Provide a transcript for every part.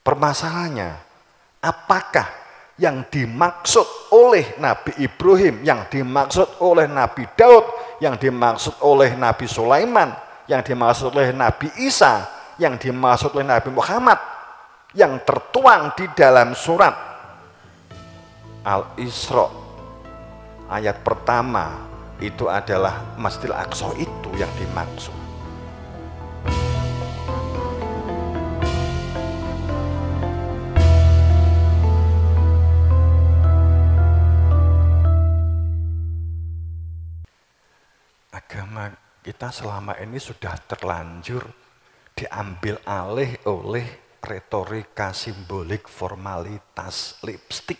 Permasalahannya, apakah yang dimaksud oleh Nabi Ibrahim, yang dimaksud oleh Nabi Daud, yang dimaksud oleh Nabi Sulaiman, yang dimaksud oleh Nabi Isa, yang dimaksud oleh Nabi Muhammad, yang tertuang di dalam surat Al-Isra ayat pertama itu adalah Masjidil Aqsa itu yang dimaksud. Agama kita selama ini sudah terlanjur diambil alih oleh retorika simbolik formalitas lipstik.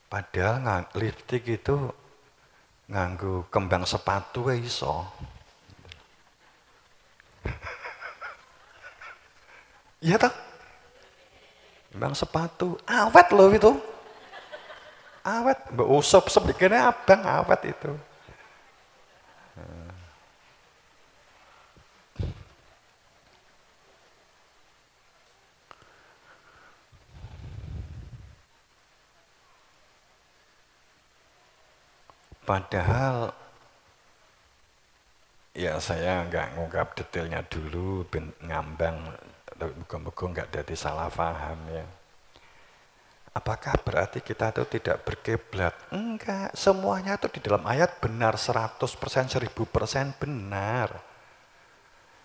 Padahal lipstik itu nganggo kembang sepatu iso. Iya toh? Kembang sepatu, awet loh itu. Awet, mbak usop sedikitnya abang awet itu. Padahal ya saya nggak ngungkap detailnya dulu, ngambang, moga-moga nggak jadi salah paham ya. Apakah berarti kita itu tidak berkiblat? Enggak, semuanya itu di dalam ayat benar 100%, 1000% benar.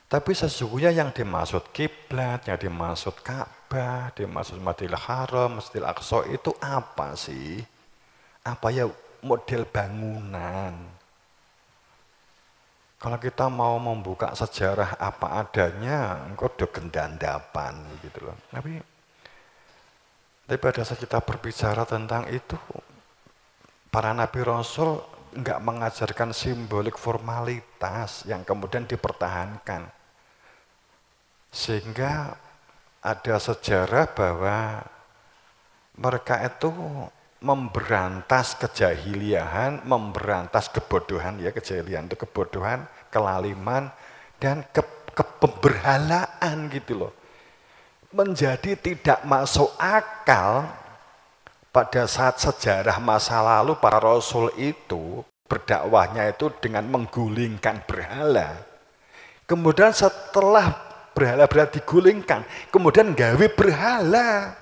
Tapi sesungguhnya yang dimaksud kiblat, yang dimaksud Ka'bah, dimaksud Masjidil Haram, Masjidil Aqsa itu apa sih? Apa ya model bangunan? Kalau kita mau membuka sejarah apa adanya, engkau udah gendandapan gitu loh. Tapi pada saat kita berbicara tentang itu, para nabi rasul enggak mengajarkan simbolik formalitas yang kemudian dipertahankan. Sehingga ada sejarah bahwa mereka itu memberantas kejahiliahan, memberantas kebodohan, ya kejahiliahan itu kebodohan, kelaliman, dan kepemberhalaan gitu loh. Menjadi tidak masuk akal pada saat sejarah masa lalu para rasul itu berdakwahnya itu dengan menggulingkan berhala. Kemudian setelah berhala-berhala digulingkan, kemudian gawe berhala.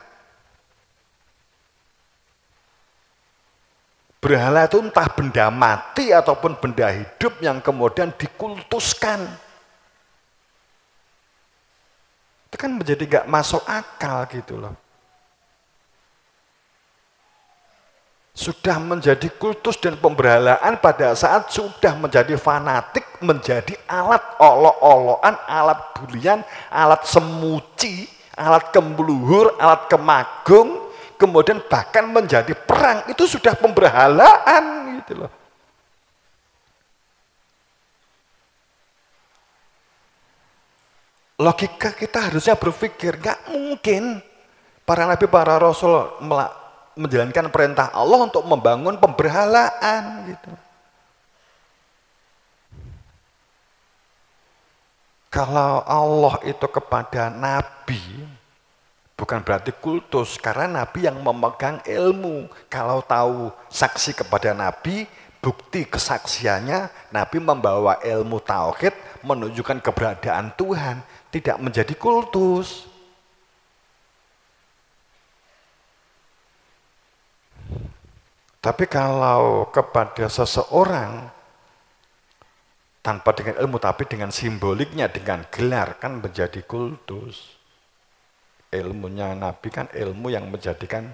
Berhala itu entah benda mati ataupun benda hidup yang kemudian dikultuskan. Itu kan menjadi gak masuk akal gitu loh. Sudah menjadi kultus dan pemberhalaan pada saat sudah menjadi fanatik, menjadi alat olok-olokan, alat bulian, alat semuci, alat kemeluhur, alat kemagung, kemudian bahkan menjadi perang, itu sudah pemberhalaan gitu loh. Logika kita harusnya berpikir, gak mungkin para nabi, para rasul menjalankan perintah Allah untuk membangun pemberhalaan gitu. Kalau Allah itu kepada nabi, bukan berarti kultus, karena nabi yang memegang ilmu. Kalau tahu saksi kepada nabi, bukti kesaksiannya, nabi membawa ilmu tauhid, menunjukkan keberadaan Tuhan, tidak menjadi kultus. Tapi kalau kepada seseorang tanpa dengan ilmu, tapi dengan simboliknya, dengan gelar, kan menjadi kultus. Ilmunya Nabi kan ilmu yang menjadikan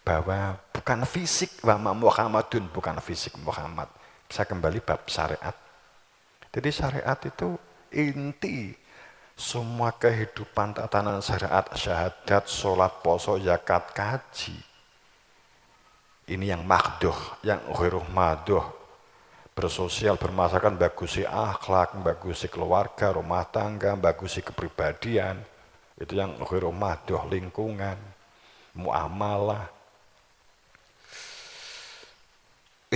bahwa bukan fisik, wa Muhammadun, bukan fisik Muhammad. Bisa kembali bab syariat. Jadi syariat itu inti semua kehidupan tatanan syariat, syahadat, sholat, poso, zakat, kaji. Ini yang makduh, yang ghairuh maduh. Bersosial, bermasyarakat, bagusi akhlak, bagusi keluarga, rumah tangga, bagusi kepribadian. Itu yang ghairuh maduh, lingkungan, muamalah.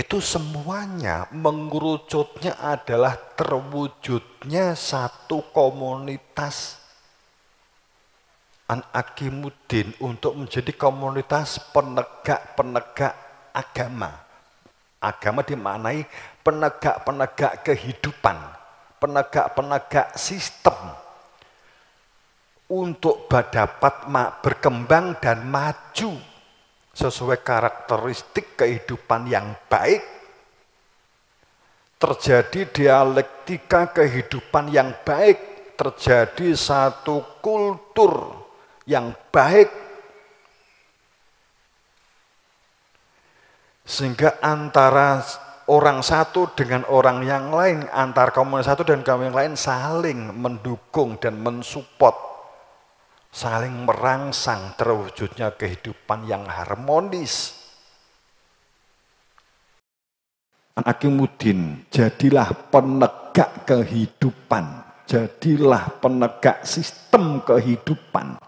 Itu semuanya mengerucutnya adalah terwujudnya satu komunitas An-Aqimuddin untuk menjadi komunitas penegak-penegak agama. Agama dimaknai penegak-penegak kehidupan, penegak-penegak sistem untuk dapat berkembang dan maju sesuai karakteristik kehidupan yang baik. Terjadi dialektika kehidupan yang baik, terjadi satu kultur yang baik, sehingga antara orang satu dengan orang yang lain, antar komunitas satu dan komunitas yang lain saling mendukung dan mensupport, saling merangsang terwujudnya kehidupan yang harmonis. An-Aqimuddin, jadilah penegak kehidupan, jadilah penegak sistem kehidupan.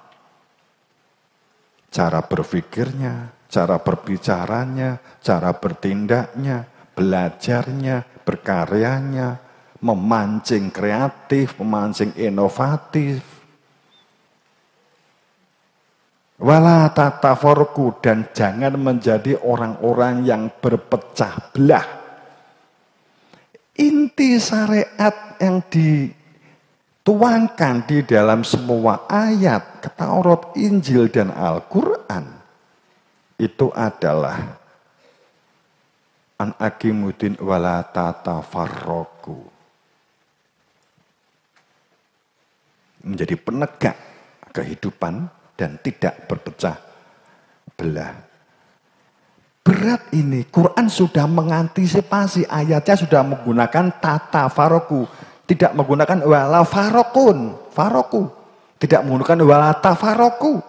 Cara berpikirnya, cara berbicaranya, cara bertindaknya, belajarnya, berkaryanya, memancing kreatif, memancing inovatif. Wala tatafarraqu, dan jangan menjadi orang-orang yang berpecah belah. Inti syariat yang dituangkan di dalam semua ayat Taurat, Injil, dan Al-Quran itu adalah An-Aqimuddin wala tatafarraqu, menjadi penegak kehidupan dan tidak berpecah belah. Berat ini, Quran sudah mengantisipasi, ayatnya sudah menggunakan tatafarraqu, tidak menggunakan wala farraqu, tidak menggunakan wala tafarraqu,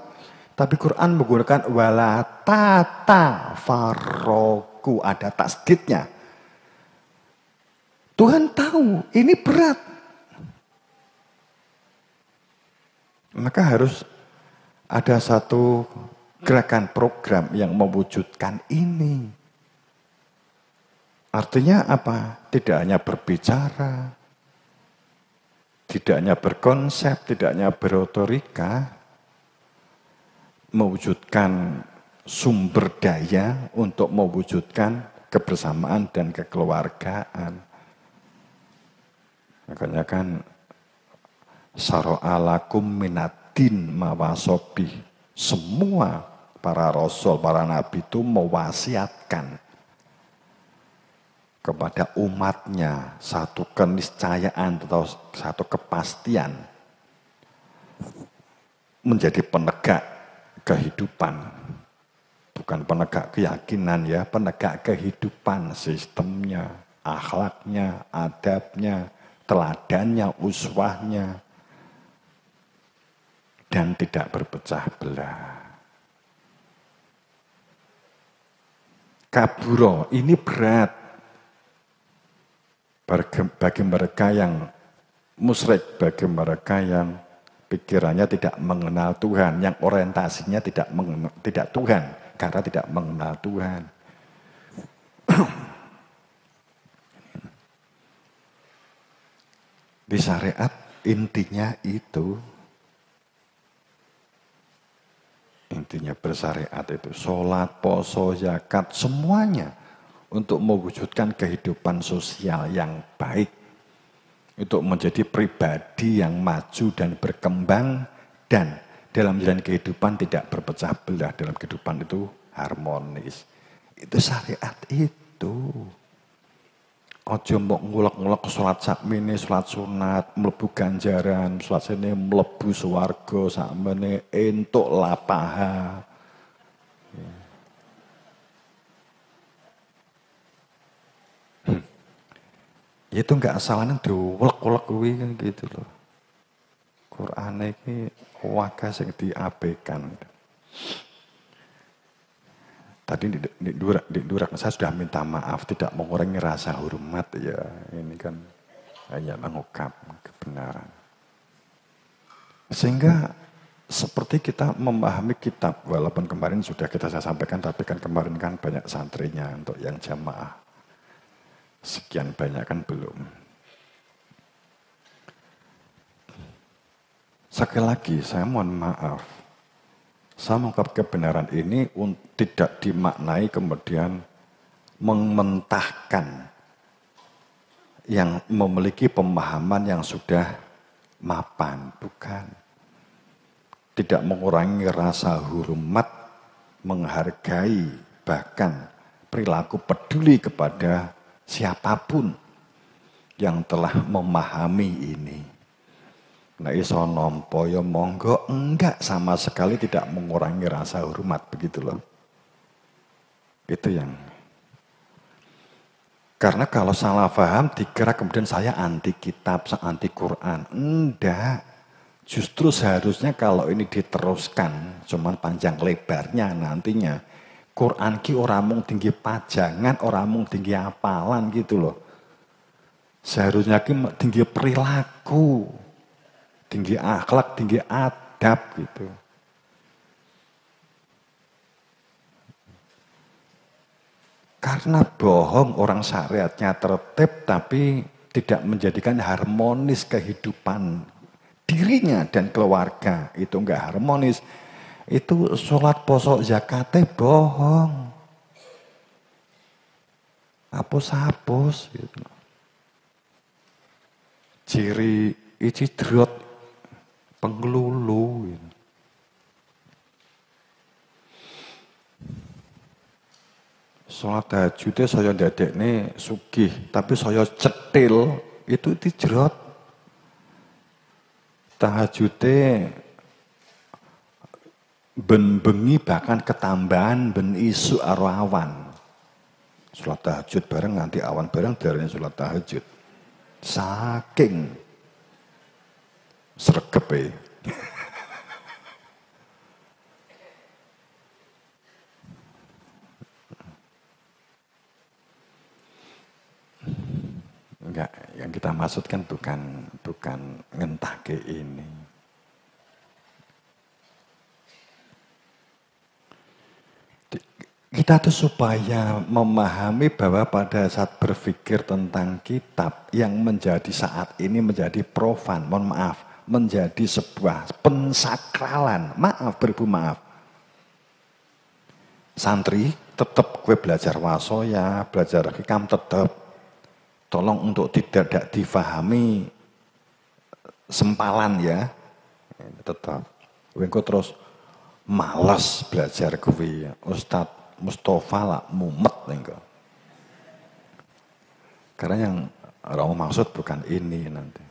tapi Quran menggunakan wala tatafarraqu, ada tasdidnya. Tuhan tahu ini berat, maka harus ada satu gerakan program yang mewujudkan ini. Artinya apa? Tidak hanya berbicara, tidak hanya berkonsep, tidak hanya berotorika, mewujudkan sumber daya untuk mewujudkan kebersamaan dan kekeluargaan. Makanya kan sara'alakum minad-din mawasobih, semua para rasul, para nabi itu mewasiatkan kepada umatnya satu keniscayaan atau satu kepastian menjadi penegak kehidupan. Bukan penegak keyakinan ya, penegak kehidupan, sistemnya, akhlaknya, adabnya, teladannya, uswahnya, dan tidak berpecah belah. Kaburo, ini berat bagi mereka yang musyrik, bagi mereka yang pikirannya tidak mengenal Tuhan, yang orientasinya tidak Tuhan, karena tidak mengenal Tuhan. Di syariat intinya itu, intinya bersyariat itu sholat, poso, zakat, semuanya untuk mewujudkan kehidupan sosial yang baik, untuk menjadi pribadi yang maju dan berkembang, dan dalam jalan kehidupan tidak berpecah belah, dalam kehidupan itu harmonis. Itu syariat itu. Ojo mbok ngulek-ngulek sholat sakmene, sholat sunat, mlebu ganjaran, sholat sene mlebu swarga, sakmene entuk lapaha. Itu enggak salahnya diulek-ulek kuwi kan gitu loh. Quran iki wae sing diabaikan. Tadi di Durak saya sudah minta maaf, tidak mengurangi rasa hormat ya. Ini kan hanya mengungkap kebenaran. Sehingga seperti kita memahami kitab, walaupun kemarin sudah saya sampaikan, tapi kan kemarin kan banyak santrinya untuk yang jamaah. Sekian banyak kan belum. Sekali lagi saya mohon maaf. Saya mengungkap kebenaran ini tidak dimaknai kemudian mementahkan yang memiliki pemahaman yang sudah mapan, bukan. Tidak mengurangi rasa hormat, menghargai, bahkan perilaku peduli kepada siapapun yang telah memahami ini. Nah iso nompo ya monggo, enggak, sama sekali tidak mengurangi rasa hormat, begitu loh. Itu yang. Karena kalau salah paham dikira kemudian saya anti kitab, anti Quran. Enggak. Justru seharusnya kalau ini diteruskan, cuman panjang lebarnya nantinya. Quran ki ora mung tinggi pajangan, ora mung tinggi apalan gitu loh. Seharusnya ki tinggi perilaku, tinggi akhlak, tinggi adab gitu. Karena bohong orang syariatnya tertib tapi tidak menjadikan harmonis kehidupan dirinya dan keluarga. Itu enggak harmonis. Itu sholat poso zakatnya bohong. Hapus-hapus. Gitu. Ciri icidrot pengelulu. Gitu. Sholat tahajudnya saya dadekne sugih, tapi saya cetil itu dijrot. Tahajudnya ben bengi bahkan ketambahan ben isu awan. Sholat tahajud bareng nganti awan bareng dari sholat tahajud. Saking sregepe. Enggak, yang kita maksudkan bukan ngentake ini. Kita tuh supaya memahami bahwa pada saat berpikir tentang kitab yang menjadi saat ini menjadi profan, mohon maaf, menjadi sebuah pensakralan. Maaf, beribu maaf. Santri tetap gue belajar wasoya, belajar hikam tetap. Tolong untuk tidak difahami sempalan ya. Tetap. Wengko terus malas belajar gue. Ustadz Mustafa lah mumet engko. Karena yang Romo maksud bukan ini nanti.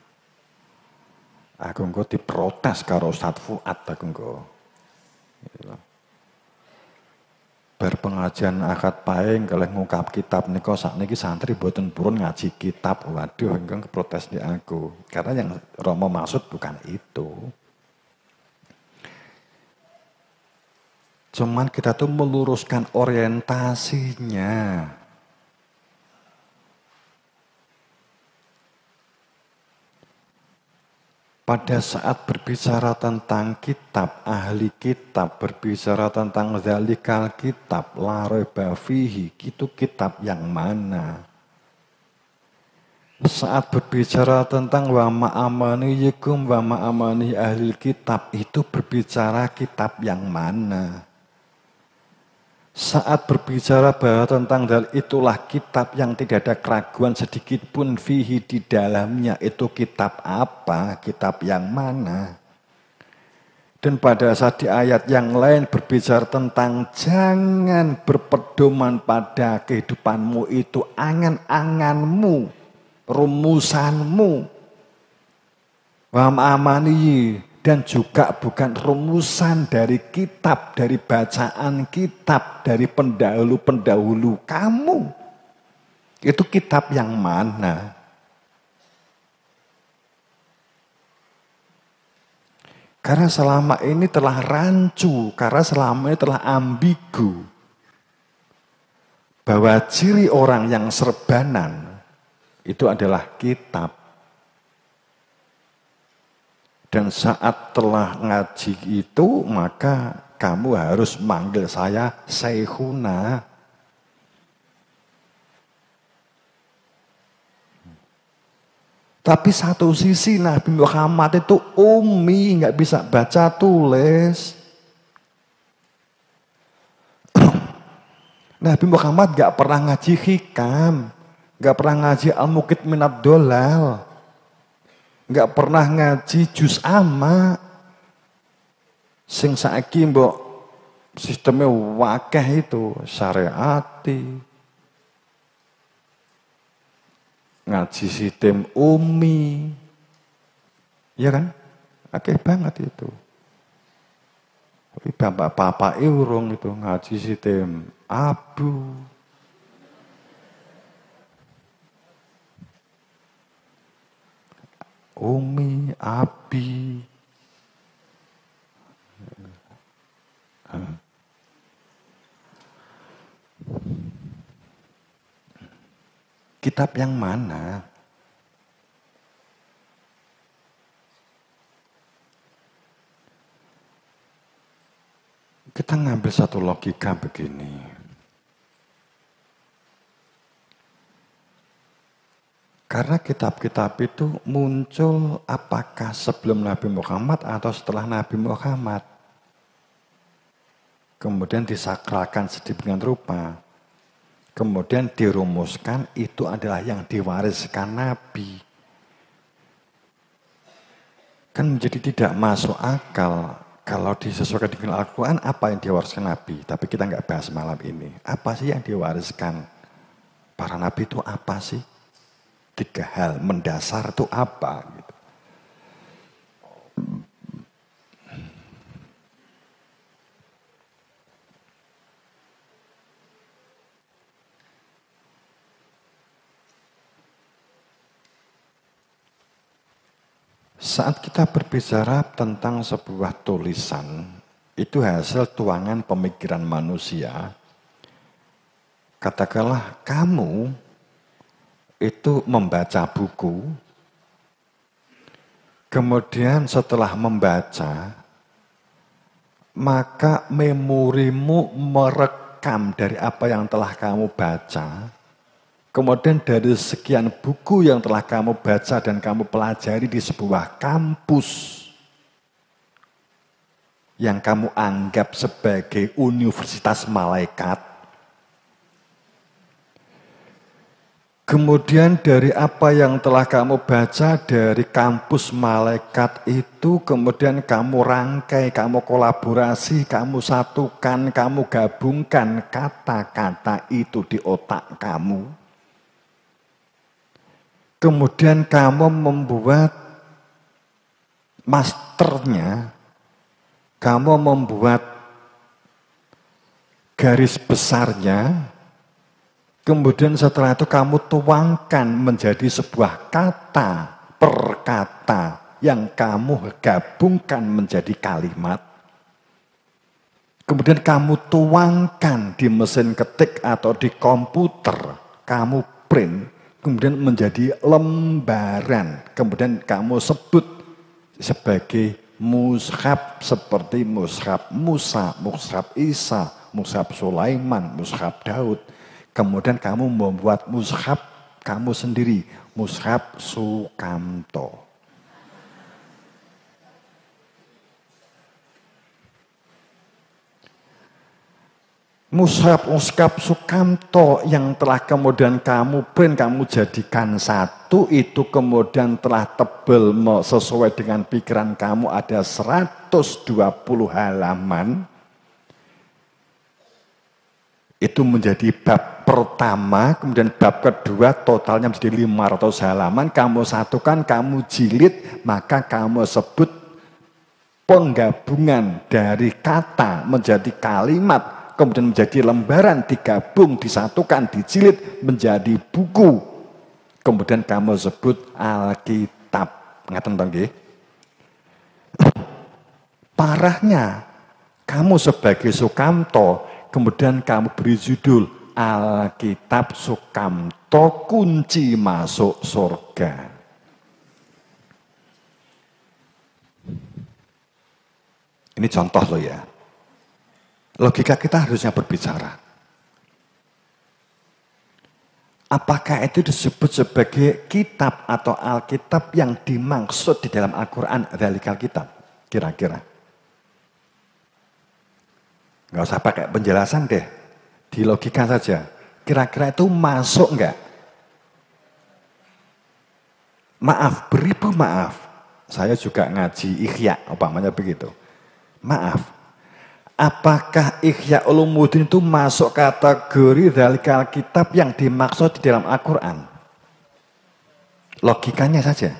Aku engko diprotes karo Ustadz Fuad aku engko. Gitu. Berpengajian akad paing kalau ngungkap kitab niko sakniki santri boten purun ngaji kitab. Waduh, engko protes di aku. Karena yang Romo maksud bukan itu. Cuman kita tuh meluruskan orientasinya. Pada saat berbicara tentang kitab, ahli kitab, berbicara tentang zalikal kitab, la raiba fihi, itu kitab yang mana? Saat berbicara tentang wa ma'amani yikum wa ma'amani ahli kitab, itu berbicara kitab yang mana? Saat berbicara bahwa tentang itulah kitab yang tidak ada keraguan sedikit pun fihi di dalamnya, itu kitab apa? Kitab yang mana? Dan pada saat di ayat yang lain berbicara tentang jangan berpedoman pada kehidupanmu itu angan-anganmu, rumusanmu. Wa amani, dan juga bukan rumusan dari kitab, dari bacaan kitab, dari pendahulu-pendahulu kamu. Itu kitab yang mana? Karena selama ini telah rancu, karena selama ini telah ambigu. Bahwa ciri orang yang serbanan itu adalah kitab. Dan saat telah ngaji itu, maka kamu harus manggil saya Syekhuna. Tapi satu sisi Nabi Muhammad itu ummi, nggak bisa baca tulis. Nabi Muhammad nggak pernah ngaji hikam, nggak pernah ngaji al-muqit minad dolal, nggak pernah ngaji juz amma. Sing saiki mbok sistemnya wakeh itu syariati. Ngaji sistem umi. Ya kan? Akeh banget itu. Tapi bapak-bapak urung itu ngaji sistem abu. Umi, abi. Kitab yang mana? Kita ngambil satu logika begini. Karena kitab-kitab itu muncul apakah sebelum Nabi Muhammad atau setelah Nabi Muhammad. Kemudian disakralkan sedemikian rupa. Kemudian dirumuskan itu adalah yang diwariskan Nabi. Kan menjadi tidak masuk akal kalau disesuaikan dengan Al-Quran apa yang diwariskan Nabi. Tapi kita nggak bahas malam ini. Apa sih yang diwariskan para Nabi itu apa sih? 3 hal mendasar itu apa? Gitu. Saat kita berbicara tentang sebuah tulisan, itu hasil tuangan pemikiran manusia. Katakanlah kamu itu membaca buku, kemudian setelah membaca, maka memorimu merekam dari apa yang telah kamu baca. Kemudian dari sekian buku yang telah kamu baca dan kamu pelajari di sebuah kampus yang kamu anggap sebagai universitas malaikat. Kemudian dari apa yang telah kamu baca dari kampus malaikat itu, kemudian kamu rangkai, kamu kolaborasi, kamu satukan, kamu gabungkan kata-kata itu di otak kamu. Kemudian kamu membuat masternya, kamu membuat garis besarnya, kemudian setelah itu kamu tuangkan menjadi sebuah kata per kata yang kamu gabungkan menjadi kalimat. Kemudian kamu tuangkan di mesin ketik atau di komputer, kamu print, kemudian menjadi lembaran. Kemudian kamu sebut sebagai mushaf seperti mushaf Musa, mushaf Isa, mushaf Sulaiman, mushaf Daud. Kemudian kamu membuat mushaf kamu sendiri, mushaf Sukamto. Mushaf Sukamto yang telah kemudian kamu print, kamu jadikan satu, itu kemudian telah tebal sesuai dengan pikiran kamu ada 120 halaman. Itu menjadi bab pertama, kemudian bab kedua totalnya menjadi 500 halaman, kamu satukan, kamu jilid, maka kamu sebut penggabungan dari kata menjadi kalimat, kemudian menjadi lembaran, digabung, disatukan, dijilid menjadi buku. Kemudian kamu sebut Alkitab. Ngaten to nggih? Parahnya, kamu sebagai Sukamto, kemudian kamu beri judul Alkitab Sukamto Kunci Masuk Surga. Ini contoh loh ya. Logika kita harusnya berbicara. Apakah itu disebut sebagai kitab atau Alkitab yang dimaksud di dalam Al-Quran, dzalikal kitab? Kira-kira. Nggak usah pakai penjelasan deh. Di logika saja. Kira-kira itu masuk nggak? Maaf, beribu maaf. Saya juga ngaji Ihya, umpamanya begitu. Maaf. Apakah Ihya Ulumuddin itu masuk kategori dzalikal kitab yang dimaksud di dalam Al-Quran? Logikanya saja.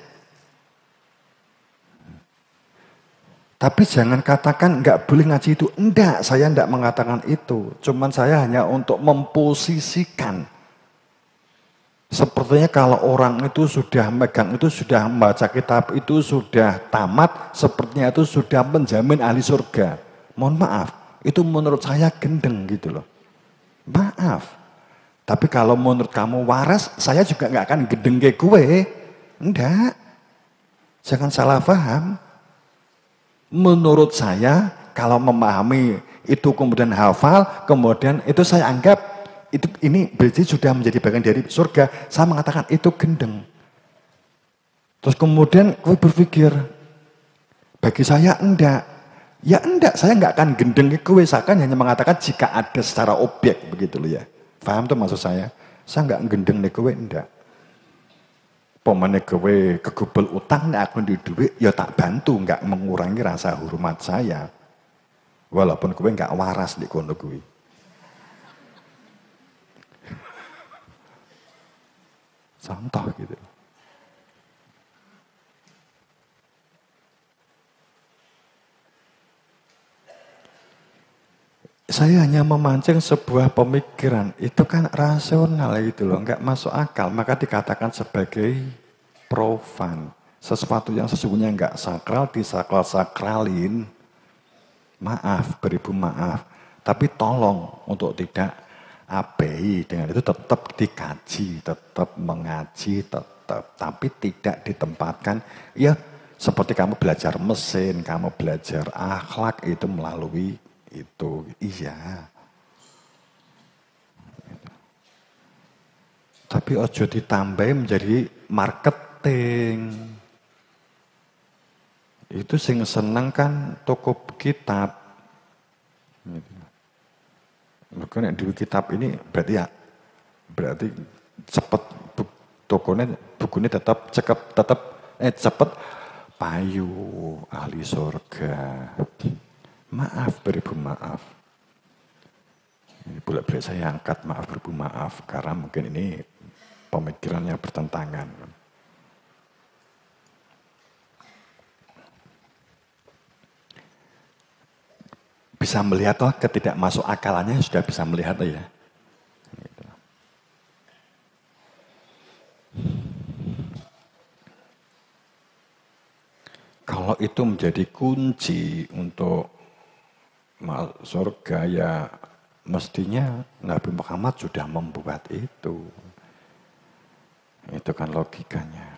Tapi jangan katakan nggak boleh ngaji itu. Enggak, saya enggak mengatakan itu. Cuman saya hanya untuk memposisikan. Sepertinya kalau orang itu sudah megang itu, sudah membaca kitab itu, sudah tamat, sepertinya itu sudah menjamin ahli surga. Mohon maaf, itu menurut saya gendeng gitu loh. Maaf. Tapi kalau menurut kamu waras, saya juga nggak akan gendeng kayak gue. Enggak. Jangan salah paham. Menurut saya, kalau memahami itu kemudian hafal, kemudian itu saya anggap ini berarti sudah menjadi bagian dari surga. Saya mengatakan itu gendeng. Terus kemudian gue berpikir, bagi saya enggak. Ya enggak, saya enggak akan gendeng ke kowe, saya kan hanya mengatakan jika ada secara objek begitu loh ya. Paham tuh maksud saya? Saya enggak gendeng ke kowe, enggak. Pemane kowe kegubel utang nek aku duwe duit ya tak bantu, enggak mengurangi rasa hormat saya. Walaupun kowe enggak waras di kono kuwi. Contoh gitu. Saya hanya memancing sebuah pemikiran, itu kan rasional gitu loh, nggak masuk akal, maka dikatakan sebagai profan. Sesuatu yang sesungguhnya nggak sakral, disakral-sakralin. Maaf, beribu maaf. Tapi tolong untuk tidak abai dengan itu tetap dikaji, tetap mengaji, tetap. Tapi tidak ditempatkan, ya seperti kamu belajar mesin, kamu belajar akhlak itu melalui itu, iya. Tapi ojo ditambahi menjadi marketing. Itu sing seneng kan toko kitab. Maka nek duwe kitab ini berarti cepet bukunya tetap cepet payu ahli surga. Maaf, beribu maaf. Boleh-boleh saya angkat maaf beribu maaf karena mungkin ini pemikirannya bertentangan. Bisa melihat toh ketidakmasuk akalannya sudah bisa melihat ya. Kalau itu menjadi kunci untuk masuk surga ya mestinya Nabi Muhammad sudah membuat itu. Itu kan logikanya.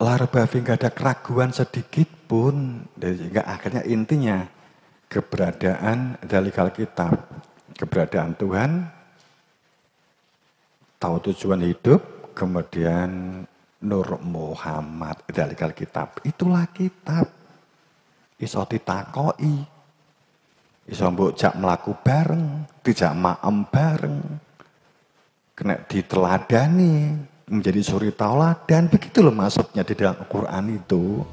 Larbafi nggak ada keraguan sedikit pun, sehingga akhirnya intinya keberadaan dzalikal kitab, keberadaan Tuhan, tahu tujuan hidup, kemudian Nur Muhammad, dzalikal kitab, itulah kitab. Iso ditakoi, iso mbok jak mlaku bareng, dijak maem bareng, kena diteladani, menjadi suri tauladan, begitu loh maksudnya di dalam Al-Quran itu.